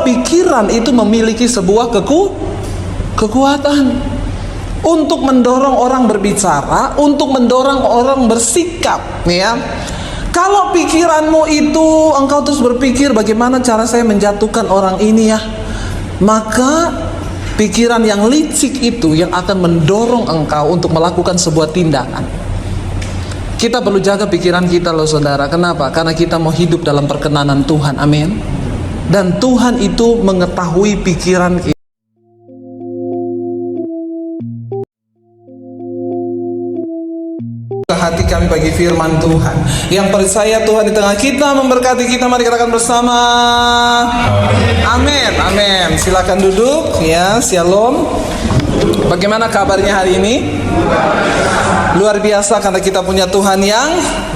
pikiran itu memiliki sebuah kekuatan untuk mendorong orang berbicara, untuk mendorong orang bersikap, ya. Kalau pikiranmu itu engkau terus berpikir bagaimana cara saya menjatuhkan orang ini ya, maka pikiran yang licik itu yang akan mendorong engkau untuk melakukan sebuah tindakan. Kita perlu jaga pikiran kita loh saudara. Kenapa? Karena kita mau hidup dalam perkenanan Tuhan. Amin. Dan Tuhan itu mengetahui pikiran kita. Hati kami bagi firman Tuhan. Yang percaya Tuhan di tengah kita memberkati kita. Mari katakan bersama. Amin. Amin. Silakan duduk ya. Shalom. Bagaimana kabarnya hari ini? Luar biasa karena kita punya Tuhan yang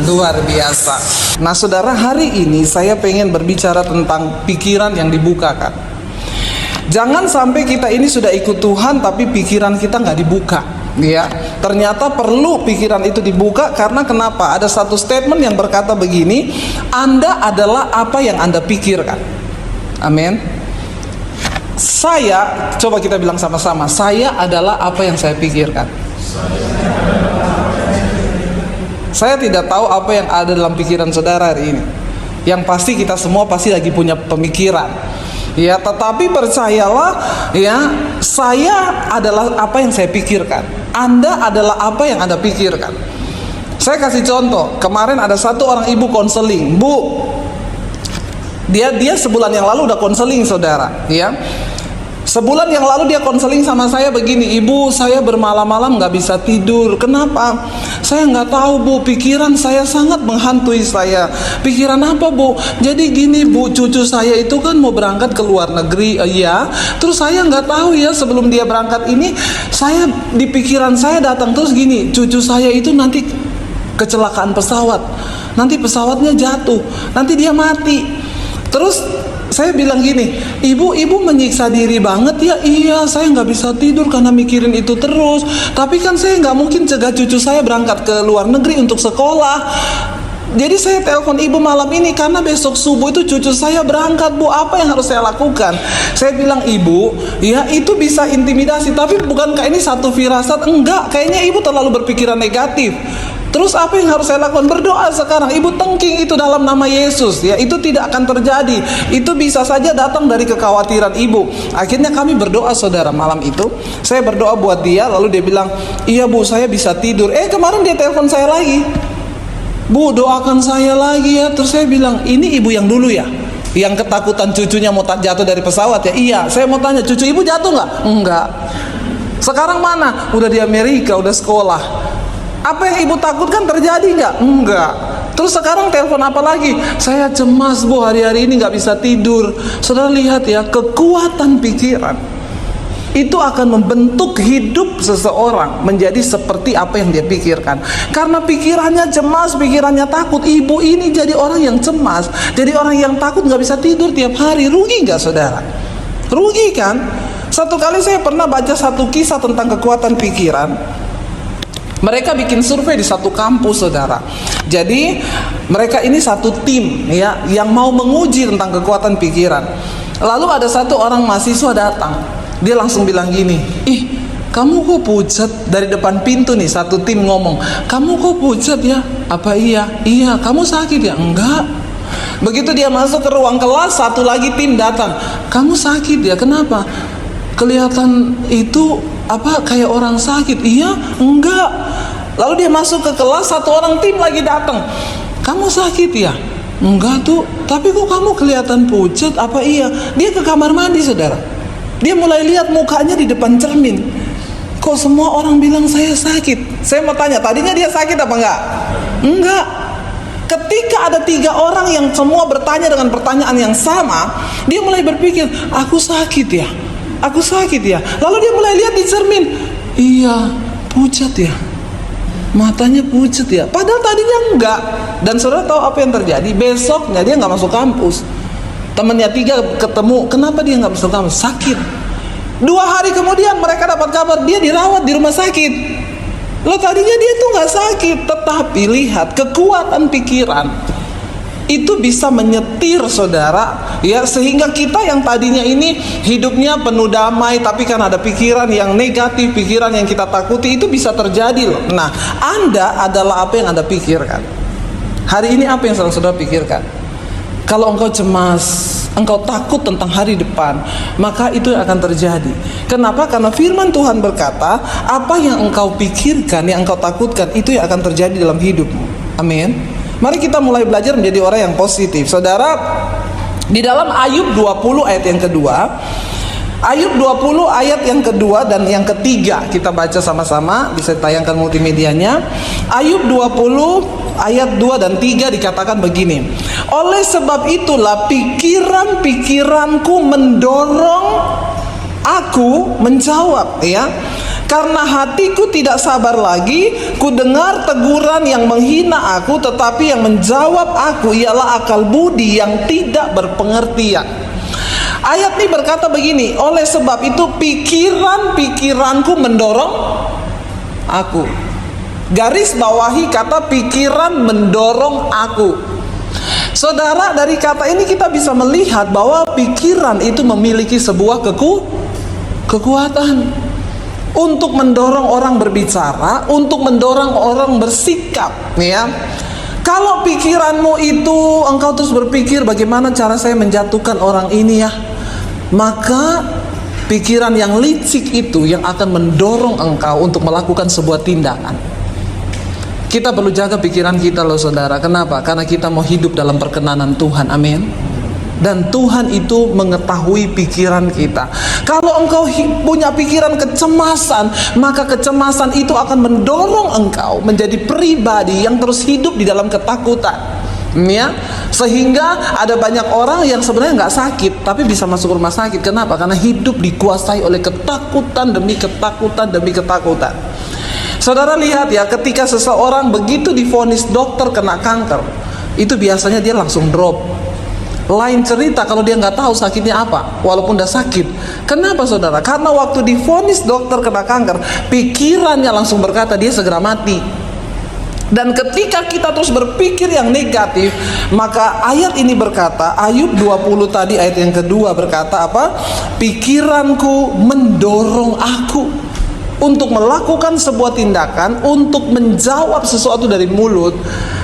luar biasa. Nah saudara, hari ini saya pengen berbicara tentang pikiran yang dibukakan. Jangan sampai kita ini sudah ikut Tuhan tapi pikiran kita nggak dibuka. Ya, ternyata perlu pikiran itu dibuka karena kenapa? Ada satu statement yang berkata begini, Anda adalah apa yang Anda pikirkan. Amin. Saya, coba kita bilang sama-sama, saya adalah apa yang saya pikirkan. Saya tidak tahu apa yang ada dalam pikiran saudara hari ini. Yang pasti kita semua pasti lagi punya pemikiran. Ya, tetapi percayalah ya, saya adalah apa yang saya pikirkan. Anda adalah apa yang Anda pikirkan. Saya kasih contoh. Kemarin ada satu orang ibu konseling, Bu. Dia sebulan yang lalu udah konseling saudara, ya. Sebulan yang lalu dia konseling sama saya begini, Ibu, saya bermalam-malam nggak bisa tidur. Kenapa? Saya nggak tahu Bu, pikiran saya sangat menghantui saya. Pikiran apa Bu? Jadi gini Bu, cucu saya itu kan mau berangkat ke luar negeri, ya. Terus saya nggak tahu ya, sebelum dia berangkat ini, saya di pikiran saya datang terus gini, cucu saya itu nanti kecelakaan pesawat, nanti pesawatnya jatuh, nanti dia mati. Terus saya bilang gini, ibu menyiksa diri banget ya. Iya, saya nggak bisa tidur karena mikirin itu terus. Tapi kan saya nggak mungkin cegah cucu saya berangkat ke luar negeri untuk sekolah. Jadi saya telepon ibu malam ini karena besok subuh itu cucu saya berangkat, Bu. Apa yang harus saya lakukan? Saya bilang, Ibu, ya itu bisa intimidasi, tapi bukankah ini satu firasat? Enggak, kayaknya ibu terlalu berpikiran negatif. Terus apa yang harus saya lakukan? Berdoa sekarang. Ibu tengking itu dalam nama Yesus, ya itu tidak akan terjadi. Itu bisa saja datang dari kekhawatiran ibu. Akhirnya kami berdoa saudara malam itu. Saya berdoa buat dia, lalu dia bilang, iya Bu, saya bisa tidur. Kemarin dia telepon saya lagi, Bu, doakan saya lagi ya. Terus saya bilang, ini ibu yang dulu ya, yang ketakutan cucunya mau jatuh dari pesawat ya. Iya, saya mau tanya, cucu ibu jatuh nggak? Enggak. Sekarang mana? Udah di Amerika, udah sekolah. Apa yang ibu takutkan terjadi nggak? Enggak. Terus sekarang telepon apa lagi? Saya cemas Bu, hari-hari ini nggak bisa tidur. Saudara lihat ya, kekuatan pikiran itu akan membentuk hidup seseorang menjadi seperti apa yang dia pikirkan. Karena pikirannya cemas, pikirannya takut. Ibu ini jadi orang yang cemas, jadi orang yang takut, nggak bisa tidur tiap hari. Rugi nggak saudara? Rugi kan? Satu kali saya pernah baca satu kisah tentang kekuatan pikiran. Mereka bikin survei di satu kampus saudara. Jadi mereka ini satu tim ya, yang mau menguji tentang kekuatan pikiran. Lalu ada satu orang mahasiswa datang. Dia langsung bilang gini, ih kamu kok pucat? Dari depan pintu nih satu tim ngomong, kamu kok pucat ya? Apa iya? Iya. Kamu sakit ya? Enggak. Begitu dia masuk ke ruang kelas, satu lagi tim datang, kamu sakit ya? Kenapa? Kelihatan itu apa kayak orang sakit? Iya. Enggak. Lalu dia masuk ke kelas, satu orang tim lagi datang, kamu sakit ya? Enggak tuh. Tapi kok kamu kelihatan pucat? Apa iya? Dia ke kamar mandi saudara. Dia mulai lihat mukanya di depan cermin. Kok semua orang bilang saya sakit? Saya mau tanya, tadinya dia sakit apa enggak? Enggak. Ketika ada 3 orang yang semua bertanya dengan pertanyaan yang sama, dia mulai berpikir, aku sakit ya? Aku sakit ya? Lalu dia mulai lihat di cermin, iya, pucat ya? Matanya pucat ya? Padahal tadinya enggak. Dan saudara tahu apa yang terjadi? Besoknya dia nggak masuk kampus. Temannya 3 ketemu, kenapa dia nggak masuk kampus? Sakit. 2 hari kemudian mereka dapat kabar dia dirawat di rumah sakit. Loh tadinya dia tuh nggak sakit. Tetapi lihat kekuatan pikiran itu bisa menyetir saudara, ya, sehingga kita yang tadinya ini hidupnya penuh damai, tapi kan ada pikiran yang negatif, pikiran yang kita takuti, itu bisa terjadi loh. Nah, Anda adalah apa yang Anda pikirkan. Hari ini apa yang saudara pikirkan? Kalau engkau cemas, engkau takut tentang hari depan, maka itu akan terjadi. Kenapa? Karena firman Tuhan berkata, apa yang engkau pikirkan, yang engkau takutkan, itu yang akan terjadi dalam hidupmu. Amin. Mari kita mulai belajar menjadi orang yang positif. Saudara, di dalam Ayub 20 ayat yang kedua, Ayub 20 ayat yang kedua dan yang ketiga, kita baca sama-sama, bisa tayangkan multimedianya. Ayub 20 ayat 2 dan 3 dikatakan begini. Oleh sebab itulah pikiran-pikiranku mendorong aku menjawab, ya. Karena hatiku tidak sabar lagi, ku dengar teguran yang menghina aku, tetapi yang menjawab aku ialah akal budi yang tidak berpengertian. Ayat ini berkata begini, oleh sebab itu pikiran-pikiranku mendorong aku. Garis bawahi kata pikiran mendorong aku. Saudara, dari kata ini kita bisa melihat bahwa pikiran itu memiliki sebuah kekuatan untuk mendorong orang berbicara, untuk mendorong orang bersikap, ya. Kalau pikiranmu itu engkau terus berpikir bagaimana cara saya menjatuhkan orang ini, ya, maka pikiran yang licik itu yang akan mendorong engkau untuk melakukan sebuah tindakan. Kita perlu jaga pikiran kita loh saudara. Kenapa? Karena kita mau hidup dalam perkenanan Tuhan. Amin. Dan Tuhan itu mengetahui pikiran kita. Kalau engkau punya pikiran kecemasan, maka kecemasan itu akan mendorong engkau menjadi pribadi yang terus hidup di dalam ketakutan, ya. Sehingga ada banyak orang yang sebenarnya nggak sakit, tapi bisa masuk rumah sakit. Kenapa? Karena hidup dikuasai oleh ketakutan demi ketakutan demi ketakutan. Saudara lihat ya, ketika seseorang begitu divonis dokter kena kanker, itu biasanya dia langsung drop. Lain cerita kalau dia nggak tahu sakitnya apa, walaupun udah sakit. Kenapa saudara? Karena waktu divonis dokter kena kanker, pikirannya langsung berkata dia segera mati. Dan ketika kita terus berpikir yang negatif, maka ayat ini berkata, Ayub 20 tadi ayat yang kedua berkata apa? Pikiranku mendorong aku untuk melakukan sebuah tindakan, untuk menjawab sesuatu dari mulut,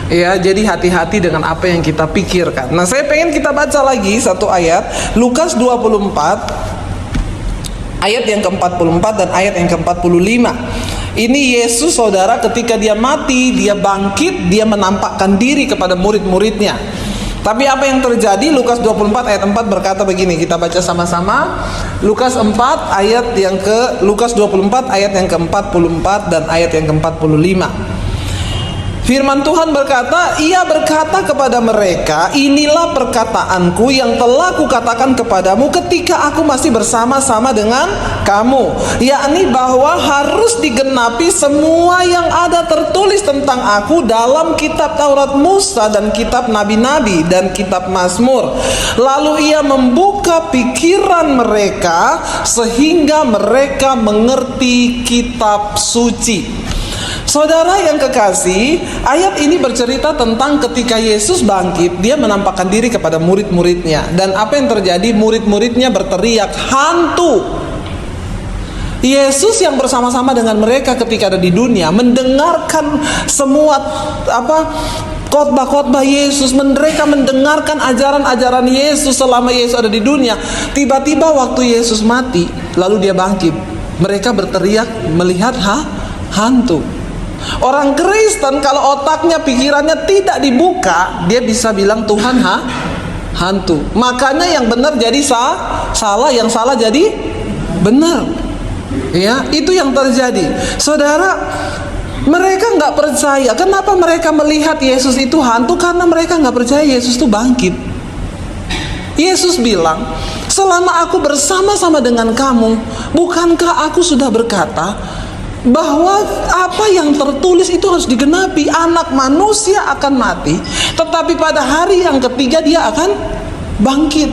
ya. Jadi hati-hati dengan apa yang kita pikirkan. Nah, saya pengen kita baca lagi satu ayat, Lukas 24 ayat yang ke-44 dan ayat yang ke-45. Ini Yesus saudara, ketika dia mati, dia bangkit, dia menampakkan diri kepada murid-muridnya. Tapi apa yang terjadi? Lukas 24 ayat 4 berkata begini, kita baca sama-sama. Lukas 24 ayat yang ke-44 dan ayat yang ke-45. Firman Tuhan berkata, ia berkata kepada mereka, inilah perkataanku yang telah kukatakan kepadamu ketika aku masih bersama-sama dengan kamu, yakni bahwa harus digenapi semua yang ada tertulis tentang aku dalam kitab Taurat Musa dan kitab Nabi-Nabi dan kitab Mazmur. Lalu ia membuka pikiran mereka sehingga mereka mengerti kitab suci. Saudara yang kekasih, ayat ini bercerita tentang ketika Yesus bangkit, dia menampakkan diri kepada murid-muridnya. Dan apa yang terjadi? Murid-muridnya berteriak, hantu. Yesus yang bersama-sama dengan mereka ketika ada di dunia, mendengarkan semua khotbah-khotbah Yesus, mereka mendengarkan ajaran-ajaran Yesus selama Yesus ada di dunia. Tiba-tiba waktu Yesus mati, lalu dia bangkit, mereka berteriak melihat hantu. Orang Kristen kalau otaknya, pikirannya tidak dibuka, dia bisa bilang Tuhan hantu. Makanya yang benar jadi salah, yang salah jadi benar. Ya, itu yang terjadi. Saudara, mereka nggak percaya. Kenapa mereka melihat Yesus itu hantu? Karena mereka nggak percaya Yesus itu bangkit. Yesus bilang, selama aku bersama-sama dengan kamu, bukankah aku sudah berkata bahwa apa yang tertulis itu harus digenapi, anak manusia akan mati, tetapi pada hari yang ketiga dia akan bangkit.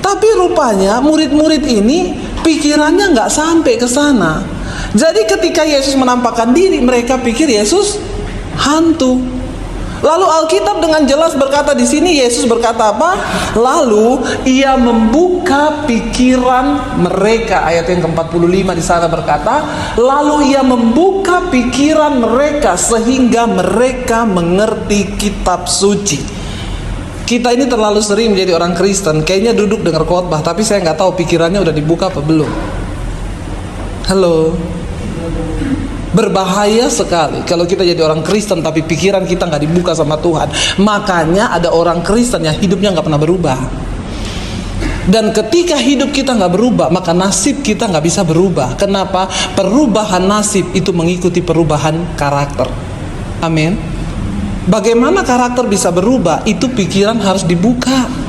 Tapi rupanya murid-murid ini pikirannya nggak sampai ke sana. Jadi ketika Yesus menampakkan diri, mereka pikir Yesus hantu. Lalu Alkitab dengan jelas berkata di sini, Yesus berkata apa? Lalu ia membuka pikiran mereka. Ayat yang ke-45 di sana berkata, lalu ia membuka pikiran mereka sehingga mereka mengerti kitab suci. Kita ini terlalu sering menjadi orang Kristen, kayaknya duduk dengar khotbah, tapi saya nggak tahu pikirannya udah dibuka apa belum. Halo. Berbahaya sekali kalau kita jadi orang Kristen tapi pikiran kita nggak dibuka sama Tuhan. Makanya ada orang Kristen yang hidupnya nggak pernah berubah. Dan ketika hidup kita nggak berubah, maka nasib kita nggak bisa berubah. Kenapa? Perubahan nasib itu mengikuti perubahan karakter. Amin. Bagaimana karakter bisa berubah? Itu pikiran harus dibuka.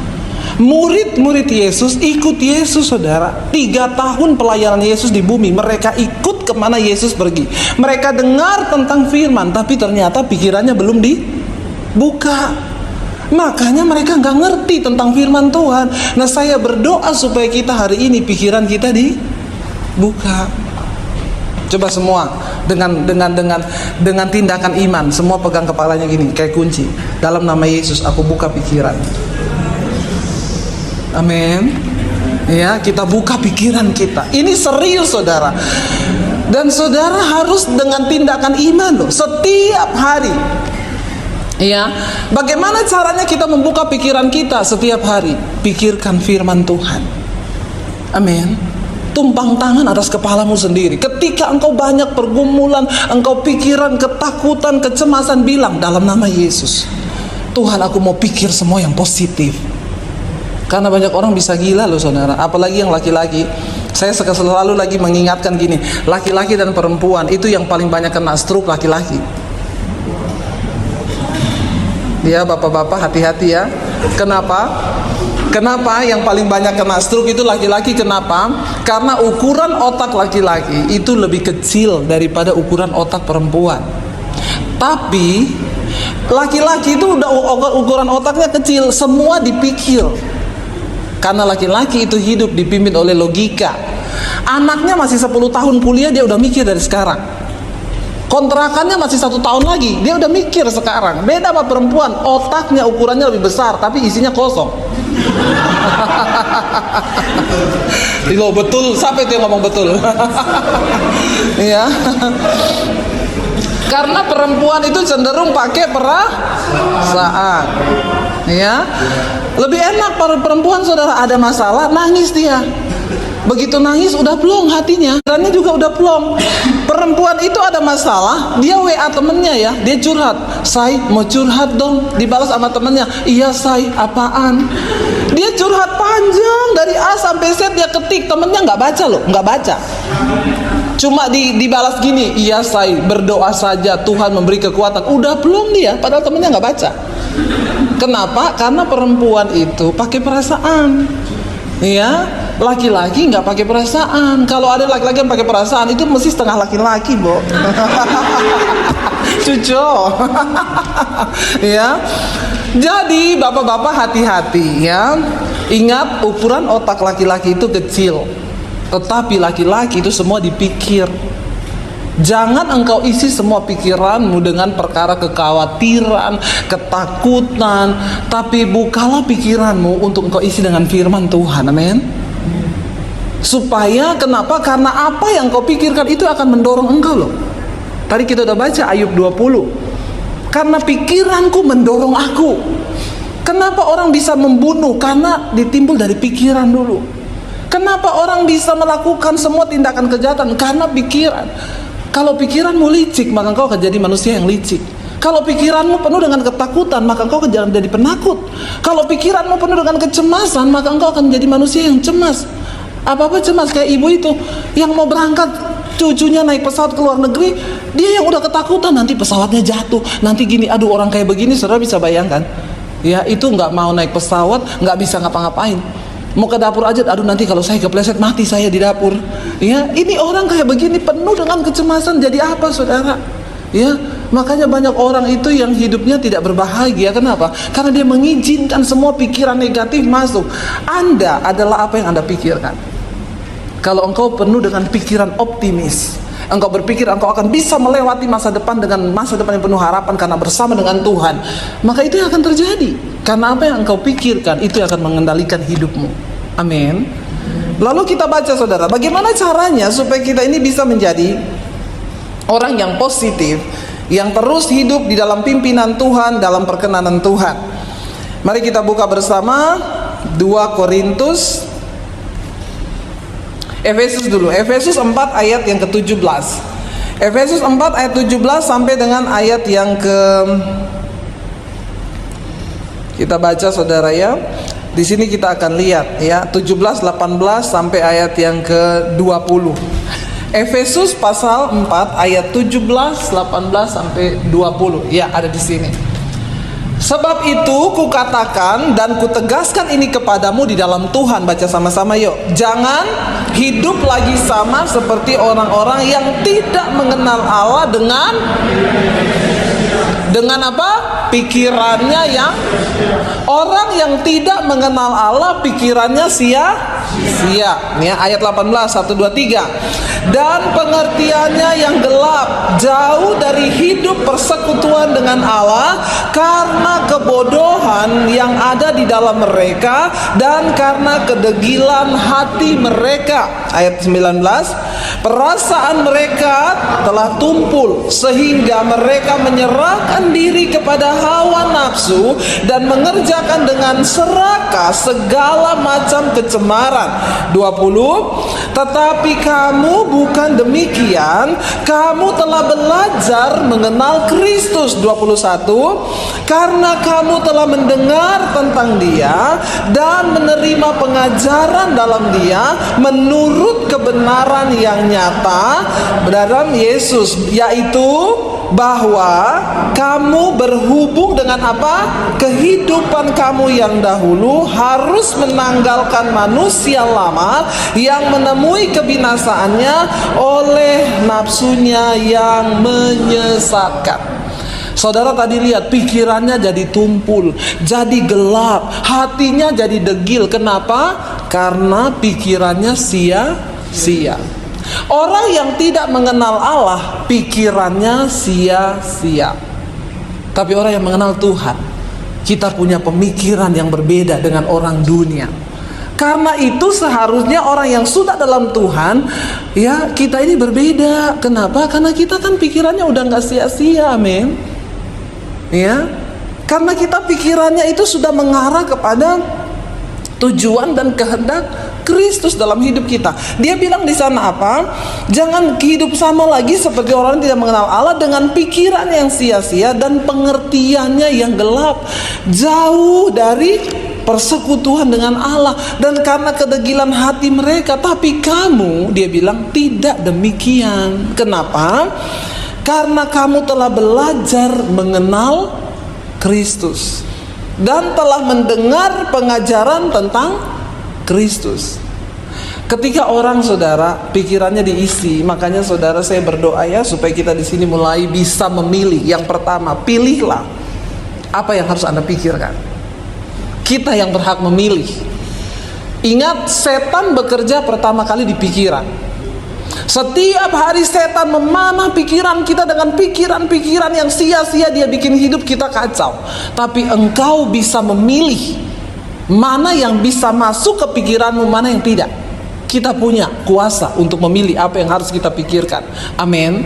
Murid-murid Yesus ikut Yesus, saudara. 3 tahun pelayanan Yesus di bumi, mereka ikut kemana Yesus pergi. Mereka dengar tentang firman, tapi ternyata pikirannya belum dibuka. Makanya mereka nggak ngerti tentang firman Tuhan. Nah, saya berdoa supaya kita hari ini pikiran kita dibuka. Coba semua dengan tindakan iman, semua pegang kepalanya gini, kayak kunci. Dalam nama Yesus, aku buka pikiran. Amin. Ya, kita buka pikiran kita. Ini serius, saudara. Dan saudara harus dengan tindakan iman loh, setiap hari. Ya, bagaimana caranya kita membuka pikiran kita setiap hari? Pikirkan firman Tuhan. Amin. Tumpang tangan atas kepalamu sendiri. Ketika engkau banyak pergumulan, engkau pikiran, ketakutan, kecemasan, bilang dalam nama Yesus, Tuhan, aku mau pikir semua yang positif. Karena banyak orang bisa gila loh, saudara. Apalagi yang laki-laki. Saya selalu lagi mengingatkan gini, laki-laki dan perempuan itu yang paling banyak kena stroke laki-laki. Ya, bapak-bapak hati-hati ya. Kenapa? Kenapa yang paling banyak kena stroke itu laki-laki? Kenapa? Karena ukuran otak laki-laki itu lebih kecil daripada ukuran otak perempuan. Tapi laki-laki itu udah ukuran otaknya kecil, semua dipikir. Karena laki-laki itu hidup dipimpin oleh logika. Anaknya masih 10 tahun kuliah, dia udah mikir dari sekarang. Kontrakannya masih 1 tahun lagi, dia udah mikir sekarang. Beda sama perempuan, otaknya ukurannya lebih besar, tapi isinya kosong. Loh, betul, siapa itu yang ngomong betul? Ya. Karena perempuan itu cenderung pakai perasaan. Ya. Lebih enak para perempuan, saudara, ada masalah nangis dia. Begitu nangis udah plong hatinya, pikirannya juga udah plong. Perempuan itu ada masalah, dia WA temennya ya, dia curhat. Say, mau curhat dong, dibalas sama temennya. Iya say, apaan? Dia curhat panjang dari A sampai Z, dia ketik, temennya nggak baca loh, nggak baca. Cuma dibalas gini, iya say, berdoa saja Tuhan memberi kekuatan. Udah plong dia, padahal temennya nggak baca. Kenapa? Karena perempuan itu pakai perasaan. Ya, laki-laki nggak pakai perasaan. Kalau ada laki-laki yang pakai perasaan, itu mesti setengah laki-laki, Bo. Cucu. Ya. Jadi bapak-bapak hati-hati ya. Ingat, ukuran otak laki-laki itu kecil, tetapi laki-laki itu semua dipikir. Jangan engkau isi semua pikiranmu dengan perkara kekhawatiran, ketakutan, tapi bukalah pikiranmu untuk engkau isi dengan firman Tuhan. Amin. Supaya kenapa? Karena apa yang kau pikirkan itu akan mendorong engkau loh. Tadi kita udah baca Ayub 20. Karena pikiranku mendorong aku. Kenapa orang bisa membunuh? Karena ditimbul dari pikiran dulu. Kenapa orang bisa melakukan semua tindakan kejahatan? Karena pikiran. Kalau pikiranmu licik, maka engkau akan jadi manusia yang licik. Kalau pikiranmu penuh dengan ketakutan, maka engkau akan jadi penakut. Kalau pikiranmu penuh dengan kecemasan, maka engkau akan menjadi manusia yang cemas. Apa-apa cemas, kayak ibu itu yang mau berangkat, cucunya naik pesawat ke luar negeri, dia yang udah ketakutan, nanti pesawatnya jatuh, nanti gini, aduh orang kayak begini, saudara bisa bayangkan. Ya, itu nggak mau naik pesawat, nggak bisa ngapa-ngapain. Mau ke dapur aja, aduh nanti kalau saya kepleset mati saya di dapur. Ya, ini orang kayak begini penuh dengan kecemasan, jadi apa, saudara? Ya, makanya banyak orang itu yang hidupnya tidak berbahagia. Kenapa? Karena dia mengizinkan semua pikiran negatif masuk. Anda adalah apa yang Anda pikirkan. Kalau engkau penuh dengan pikiran optimis, engkau berpikir engkau akan bisa melewati masa depan dengan masa depan yang penuh harapan karena bersama dengan Tuhan, maka itu yang akan terjadi. Karena apa yang engkau pikirkan itu yang akan mengendalikan hidupmu. Amin. Lalu kita baca saudara, bagaimana caranya supaya kita ini bisa menjadi orang yang positif, yang terus hidup di dalam pimpinan Tuhan, dalam perkenanan Tuhan. Mari kita buka bersama 2 Korintus, Efesus dulu, Efesus 4 ayat yang ke-17. Efesus 4 ayat 17 sampai dengan ayat yang kita baca saudara ya. Di sini kita akan lihat ya, 17, 18 sampai ayat yang ke-20. Efesus pasal 4 ayat 17, 18 sampai 20. Ya, ada di sini. Sebab itu kukatakan dan kutegaskan ini kepadamu di dalam Tuhan. Baca sama-sama yuk. Jangan hidup lagi sama seperti orang-orang yang tidak mengenal Allah dengan apa? Pikirannya yang orang yang tidak mengenal Allah, pikirannya sia-sia. Nih ayat 18, 1, 2, 3. Dan pengertiannya yang gelap, jauh dari hidup persekutuan dengan Allah, karena kebodohan yang ada di dalam mereka dan karena kedegilan hati mereka. Ayat 19, perasaan mereka telah tumpul sehingga mereka menyerahkan diri kepada hawa nafsu dan mengerjakan dengan serakah segala macam kecemaran. 20, tetapi kamu bukan demikian, kamu telah belajar mengenal Kristus. 21, karena kamu telah mendengar tentang Dia dan menerima pengajaran dalam Dia menurut kebenaran yang nyata dalam Yesus, yaitu bahwa kamu berhubung dengan apa? Kehidupan kamu yang dahulu harus menanggalkan manusia lama yang menemui kebinasaannya oleh nafsunya yang menyesatkan. Saudara tadi lihat pikirannya jadi tumpul, jadi gelap, hatinya jadi degil. Kenapa? Karena pikirannya sia-sia. Orang yang tidak mengenal Allah, pikirannya sia-sia. Tapi orang yang mengenal Tuhan, kita punya pemikiran yang berbeda dengan orang dunia. Karena itu seharusnya orang yang sudah dalam Tuhan, ya kita ini berbeda. Kenapa? Karena kita kan pikirannya udah gak sia-sia, amin. Ya, karena kita pikirannya itu sudah mengarah kepada tujuan dan kehendak Kristus dalam hidup kita. Dia bilang di sana apa? Jangan hidup sama lagi seperti orang yang tidak mengenal Allah dengan pikiran yang sia-sia dan pengertiannya yang gelap, jauh dari persekutuan dengan Allah dan karena kedegilan hati mereka. Tapi kamu, dia bilang, tidak demikian. Kenapa? Karena kamu telah belajar mengenal Kristus dan telah mendengar pengajaran tentang Kristus. Ketika orang saudara pikirannya diisi, makanya saudara saya berdoa ya supaya kita di sini mulai bisa memilih. Yang pertama, pilihlah apa yang harus Anda pikirkan. Kita yang berhak memilih. Ingat, setan bekerja pertama kali di pikiran. Setiap hari setan memanah pikiran kita dengan pikiran-pikiran yang sia-sia. Dia bikin hidup kita kacau. Tapi engkau bisa memilih mana yang bisa masuk ke pikiranmu, mana yang tidak. Kita punya kuasa untuk memilih apa yang harus kita pikirkan. Amin.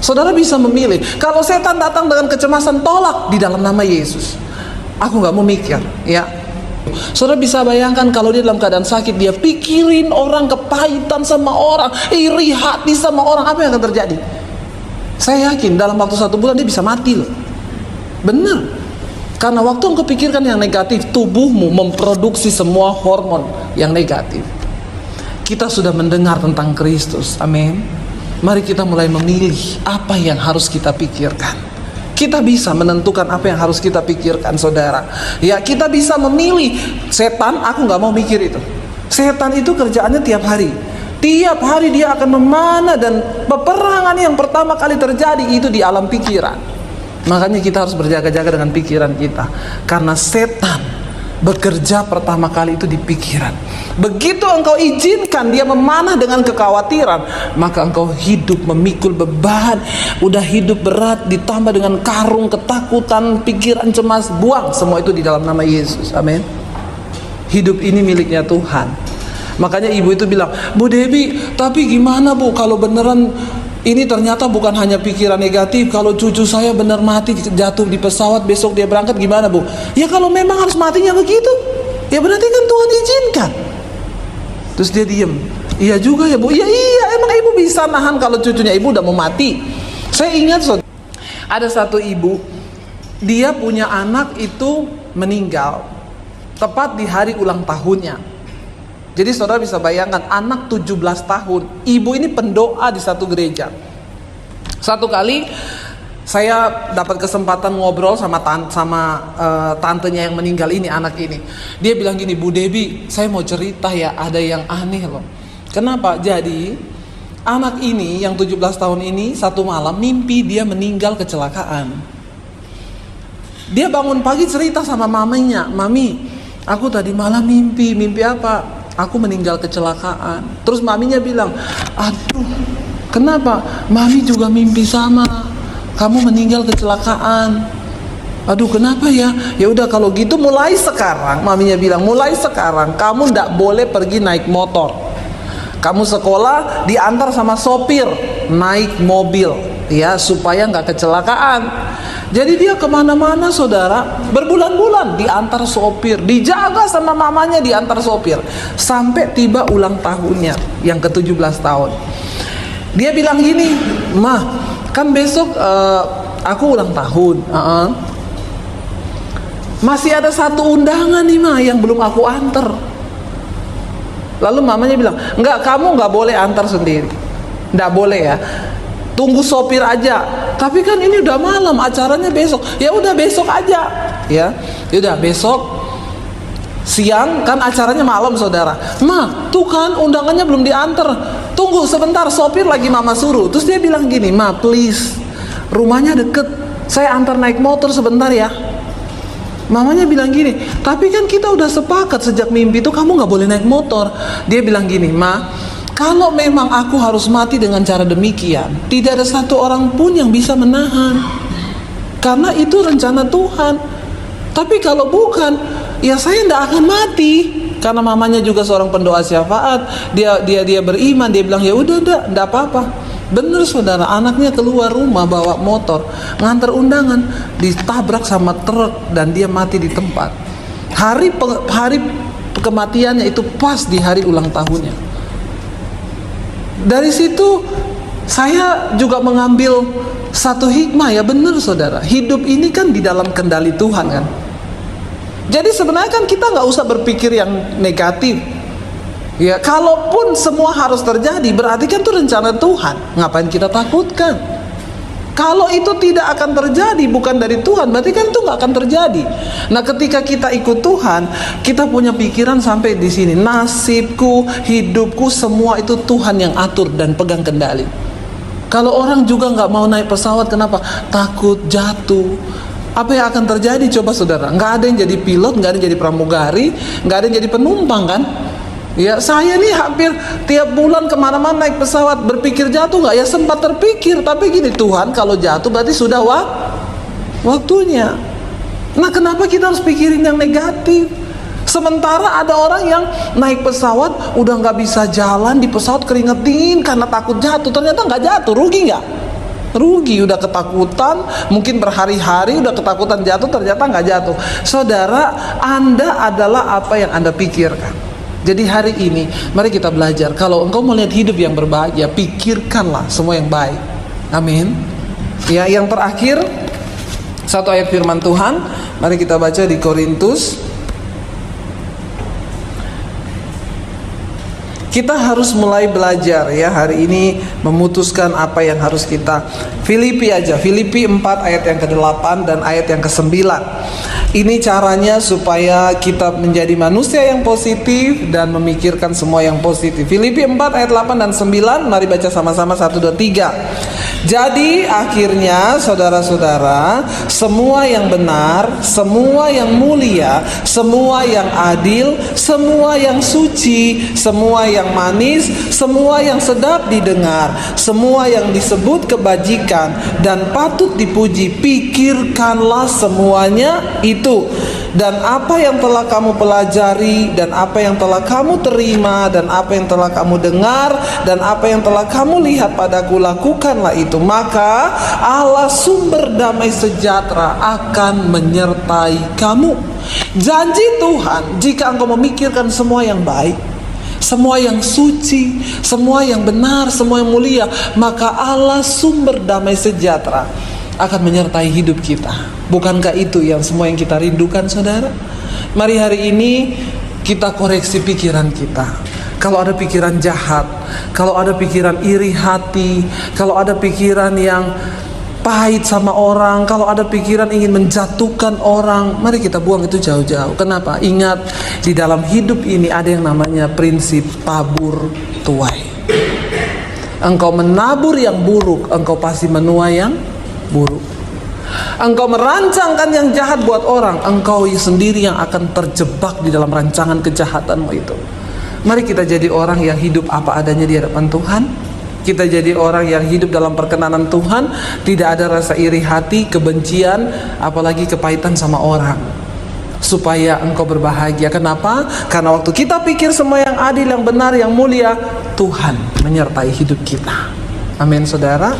Saudara bisa memilih. Kalau setan datang dengan kecemasan, tolak di dalam nama Yesus. Aku gak mau mikir, ya. Saudara bisa bayangkan kalau dia dalam keadaan sakit, dia pikirin orang, kepahitan sama orang, iri hati sama orang, apa yang akan terjadi? Saya yakin dalam waktu 1 bulan dia bisa mati loh. Benar. Karena waktu engkau pikirkan yang negatif, tubuhmu memproduksi semua hormon yang negatif. Kita sudah mendengar tentang Kristus, amin. Mari kita mulai memilih apa yang harus kita pikirkan. Kita bisa menentukan apa yang harus kita pikirkan, saudara. Ya, kita bisa memilih. Setan, aku gak mau mikir itu. Setan itu kerjaannya tiap hari. Tiap hari dia akan memanah, dan peperangan yang pertama kali terjadi itu di alam pikiran. Makanya kita harus berjaga-jaga dengan pikiran kita. Karena setan bekerja pertama kali itu di pikiran. Begitu engkau izinkan dia memanah dengan kekhawatiran, maka engkau hidup memikul beban. Udah hidup berat ditambah dengan karung ketakutan, pikiran cemas, buang semua itu di dalam nama Yesus. Amin. Hidup ini miliknya Tuhan. Makanya ibu itu bilang, Bu Debbie, tapi gimana Bu kalau beneran ini ternyata bukan hanya pikiran negatif, kalau cucu saya benar mati jatuh di pesawat, besok dia berangkat, gimana Bu? Ya kalau memang harus matinya begitu, ya berarti kan Tuhan izinkan. Terus dia diem. Iya juga ya Bu. Iya emang ibu bisa nahan kalau cucunya ibu udah mau mati. Saya ingat ada satu ibu, dia punya anak itu meninggal tepat di hari ulang tahunnya. Jadi saudara bisa bayangkan, anak 17 tahun, ibu ini pendoa di satu gereja. Satu kali saya dapat kesempatan ngobrol sama tantenya yang meninggal ini, anak ini. Dia bilang gini, Bu Debbie, saya mau cerita ya, ada yang aneh loh. Kenapa? Jadi anak ini yang 17 tahun ini satu malam mimpi dia meninggal kecelakaan. Dia bangun pagi cerita sama mamanya, Mami, aku tadi malam mimpi apa? Aku meninggal kecelakaan. Terus maminya bilang, aduh, kenapa? Mami juga mimpi sama. Kamu meninggal kecelakaan. Aduh, kenapa ya? Ya udah kalau gitu mulai sekarang, maminya bilang, mulai sekarang kamu ndak boleh pergi naik motor. Kamu sekolah diantar sama sopir naik mobil, ya supaya nggak kecelakaan. Jadi dia kemana-mana saudara, berbulan-bulan diantar sopir, dijaga sama mamanya diantar sopir, sampai tiba ulang tahunnya yang ke-17 tahun. Dia bilang gini, Ma, kan besok aku ulang tahun, masih ada satu undangan nih Ma yang belum aku antar. Lalu mamanya bilang, enggak, kamu nggak boleh antar sendiri, nggak boleh ya, tunggu sopir aja. Tapi kan ini udah malam, acaranya besok. Ya udah besok aja, ya. Udah besok siang, kan acaranya malam saudara. Ma, tuh kan undangannya belum diantar. Tunggu sebentar, sopir lagi mama suruh. Terus dia bilang gini, Ma please, rumahnya deket, saya antar naik motor sebentar ya. Mamanya bilang gini, tapi kan kita udah sepakat sejak mimpi itu kamu gak boleh naik motor. Dia bilang gini, Ma, kalau memang aku harus mati dengan cara demikian, tidak ada satu orang pun yang bisa menahan, karena itu rencana Tuhan. Tapi kalau bukan, ya saya tidak akan mati. Karena mamanya juga seorang pendoa syafaat, dia beriman, dia bilang ya udah, tidak apa-apa. Bener saudara, anaknya keluar rumah bawa motor, ngantar undangan, ditabrak sama truk dan dia mati di tempat. Hari kematiannya itu pas di hari ulang tahunnya. Dari situ saya juga mengambil satu hikmah, ya benar saudara, hidup ini kan di dalam kendali Tuhan kan. Jadi sebenarnya kan kita nggak usah berpikir yang negatif. Ya kalaupun semua harus terjadi, berarti kan itu rencana Tuhan. Ngapain kita takutkan? Kalau itu tidak akan terjadi, bukan dari Tuhan, berarti kan itu nggak akan terjadi. Nah, ketika kita ikut Tuhan, kita punya pikiran sampai di sini. Nasibku, hidupku, semua itu Tuhan yang atur dan pegang kendali. Kalau orang juga nggak mau naik pesawat, kenapa? Takut jatuh. Apa yang akan terjadi coba saudara? Nggak ada yang jadi pilot, nggak ada yang jadi pramugari, nggak ada yang jadi penumpang kan? Ya saya nih hampir tiap bulan kemana-mana naik pesawat, berpikir jatuh nggak? Ya sempat terpikir, tapi gini, Tuhan kalau jatuh berarti sudah waktunya. Nah kenapa kita harus pikirin yang negatif? Sementara ada orang yang naik pesawat udah nggak bisa jalan, di pesawat keringetin karena takut jatuh, ternyata nggak jatuh, rugi nggak? Rugi, udah ketakutan, mungkin berhari-hari udah ketakutan jatuh, ternyata nggak jatuh. Saudara, Anda adalah apa yang Anda pikirkan. Jadi hari ini mari kita belajar, kalau engkau mau lihat hidup yang berbahagia, pikirkanlah semua yang baik. Amin. Ya, yang terakhir satu ayat firman Tuhan, mari kita baca di Korintus. Kita harus mulai belajar ya hari ini, memutuskan apa yang harus kita. Filipi aja, Filipi 4 ayat yang ke-8 dan ayat yang ke-9. Ini caranya supaya kita menjadi manusia yang positif dan memikirkan semua yang positif. Filipi 4 ayat 8 dan 9, mari baca sama-sama 1, 2, 3. Jadi akhirnya saudara-saudara, semua yang benar, semua yang mulia, semua yang adil, semua yang suci, semua yang manis, semua yang sedap didengar, semua yang disebut kebajikan dan patut dipuji, pikirkanlah semuanya itu. Dan apa yang telah kamu pelajari, dan apa yang telah kamu terima, dan apa yang telah kamu dengar, dan apa yang telah kamu lihat padaku, lakukanlah itu. Maka Allah sumber damai sejahtera akan menyertai kamu. Janji Tuhan, jika engkau memikirkan semua yang baik, semua yang suci, semua yang benar, semua yang mulia, maka Allah sumber damai sejahtera akan menyertai hidup kita. Bukankah itu yang semua yang kita rindukan, saudara? Mari hari ini kita koreksi pikiran kita. Kalau ada pikiran jahat, kalau ada pikiran iri hati, kalau ada pikiran yang pahit sama orang, kalau ada pikiran ingin menjatuhkan orang, mari kita buang itu jauh-jauh. Kenapa? Ingat, di dalam hidup ini ada yang namanya prinsip tabur tuai. Engkau menabur yang buruk, engkau pasti menuai yang buruk. Engkau merancangkan yang jahat buat orang, engkau sendiri yang akan terjebak di dalam rancangan kejahatanmu itu. Mari kita jadi orang yang hidup apa adanya di hadapan Tuhan. Kita jadi orang yang hidup dalam perkenanan Tuhan. Tidak ada rasa iri hati, kebencian, apalagi kepahitan sama orang, supaya engkau berbahagia. Kenapa? Karena waktu kita pikir semua yang adil, yang benar, yang mulia, Tuhan menyertai hidup kita. Amin, saudara.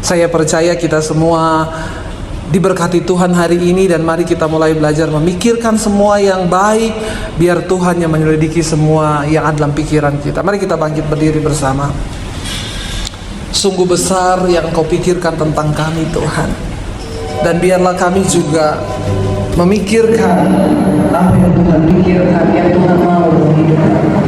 Saya percaya kita semua diberkati Tuhan hari ini, dan mari kita mulai belajar memikirkan semua yang baik, biar Tuhan yang menyelidiki semua yang ada dalam pikiran kita. Mari kita bangkit berdiri bersama. Sungguh besar yang Engkau pikirkan tentang kami, Tuhan, dan biarlah kami juga memikirkan apa yang Tuhan pikirkan, yang Tuhan mau dalam hidup kami.